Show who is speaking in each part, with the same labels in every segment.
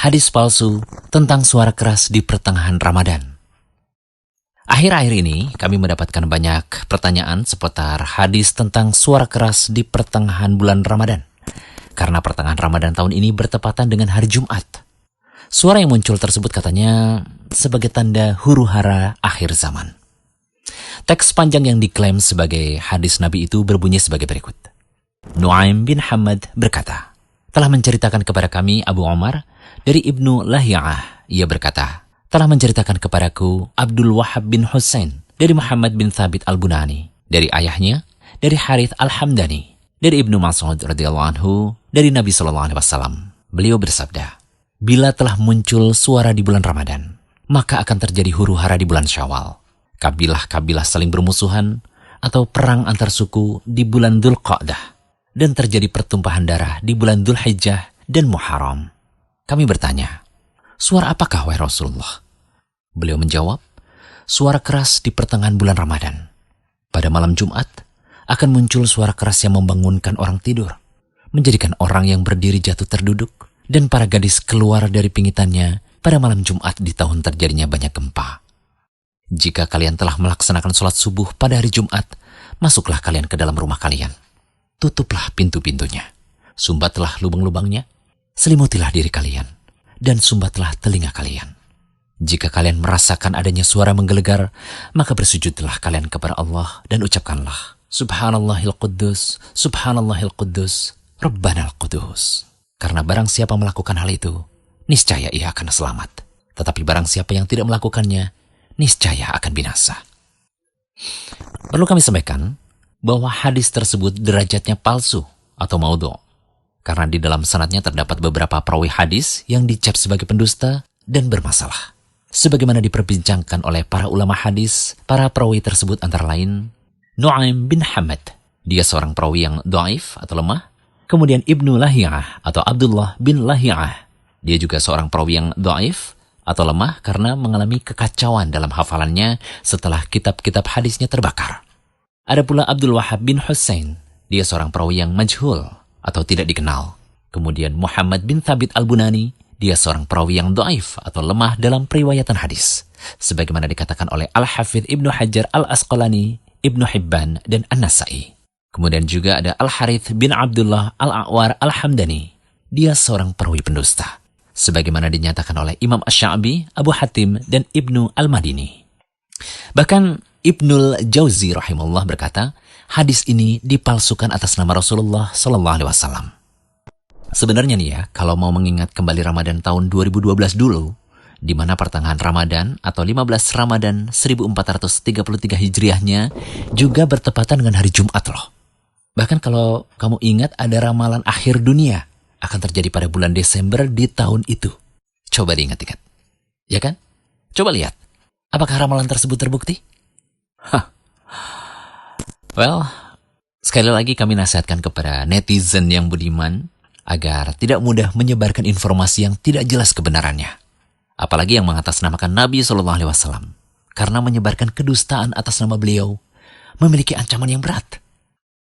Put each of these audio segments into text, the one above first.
Speaker 1: hadis palsu tentang suara keras di pertengahan Ramadan. Akhir-akhir ini kami mendapatkan banyak pertanyaan seputar hadis tentang suara keras di pertengahan bulan Ramadan. Karena pertengahan Ramadan tahun ini bertepatan dengan hari Jumat. Suara yang muncul tersebut katanya sebagai tanda huru-hara akhir zaman. Teks panjang yang diklaim sebagai hadis Nabi itu berbunyi sebagai berikut. Nu'aim bin Hamad berkata, telah menceritakan kepada kami Abu Umar dari Ibnu Lahiyah. Ia berkata, telah menceritakan kepadaku Abdul Wahab bin Husain dari Muhammad bin Thabit al-Bunani, dari ayahnya, dari Harith al-Hamdani, dari Ibnu Mas'ud radhiyallahu anhu, dari Nabi SAW. Beliau bersabda, bila telah muncul suara di bulan Ramadan, maka akan terjadi huru-hara di bulan Syawal. Kabilah-kabilah saling bermusuhan atau perang antar suku di bulan Dzulqa'dah, dan terjadi pertumpahan darah di bulan Dzulhijjah dan Muharram. Kami bertanya, suara apakah wahai Rasulullah? Beliau menjawab, suara keras di pertengahan bulan Ramadan. Pada malam Jumat, akan muncul suara keras yang membangunkan orang tidur, menjadikan orang yang berdiri jatuh terduduk, dan para gadis keluar dari pingitannya pada malam Jumat di tahun terjadinya banyak gempa. Jika kalian telah melaksanakan sholat subuh pada hari Jumat, masuklah kalian ke dalam rumah kalian. Tutuplah pintu-pintunya, sumbatlah lubang-lubangnya, selimutilah diri kalian, dan sumbatlah telinga kalian. Jika kalian merasakan adanya suara menggelegar, maka bersujudlah kalian kepada Allah dan ucapkanlah, Subhanallahil Quddus, Subhanallahil Quddus, Rabbanal Quddus. Karena barang siapa melakukan hal itu, niscaya ia akan selamat. Tetapi barang siapa yang tidak melakukannya, niscaya akan binasa. Perlu kami sampaikan bahwa hadis tersebut derajatnya palsu atau maudhu, karena di dalam sanadnya terdapat beberapa perawi hadis yang dicap sebagai pendusta dan bermasalah. Sebagaimana diperbincangkan oleh para ulama hadis, para perawi tersebut antara lain Nu'aim bin Hamad, dia seorang perawi yang dhaif atau lemah. Kemudian Ibnu Lahiyah atau Abdullah bin Lahiyah, dia juga seorang perawi yang dhaif atau lemah karena mengalami kekacauan dalam hafalannya setelah kitab-kitab hadisnya terbakar. Ada pula Abdul Wahab bin Husain, dia seorang perawi yang majhul atau tidak dikenal. Kemudian Muhammad bin Thabit al-Bunani, dia seorang perawi yang dhaif atau lemah dalam periwayatan hadis. Sebagaimana dikatakan oleh Al-Hafidh Ibnu Hajar al-Asqalani, Ibnu Hibban, dan An-Nasai. Kemudian juga ada Al-Harith bin Abdullah al-A'war al-Hamdani, dia seorang perawi pendusta. Sebagaimana dinyatakan oleh Imam Asy-Sya'bi, Abu Hatim, dan Ibnu Al-Madini. Bahkan Ibnul Jauzi rahimahullah berkata, hadis ini dipalsukan atas nama Rasulullah SAW. Sebenarnya nih ya, kalau mau mengingat kembali Ramadan tahun 2012 dulu, di mana pertengahan Ramadan atau 15 Ramadan 1433 Hijriahnya juga bertepatan dengan hari Jumat loh. Bahkan kalau kamu ingat ada ramalan akhir dunia akan terjadi pada bulan Desember di tahun itu. Coba diingat-ingat. Ya kan? Coba lihat. Apakah ramalan tersebut terbukti? Well, sekali lagi kami nasihatkan kepada netizen yang budiman agar tidak mudah menyebarkan informasi yang tidak jelas kebenarannya. Apalagi yang mengatasnamakan Nabi SAW. Karena menyebarkan kedustaan atas nama beliau memiliki ancaman yang berat.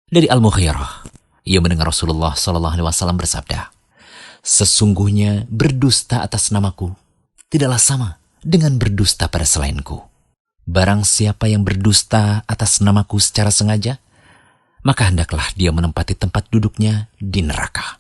Speaker 1: Dari Al-Mughirah, ia mendengar Rasulullah SAW bersabda, sesungguhnya berdusta atas namaku tidaklah sama dengan berdusta pada selainku. Barang siapa yang berdusta atas namaku secara sengaja, maka hendaklah dia menempati tempat duduknya di neraka.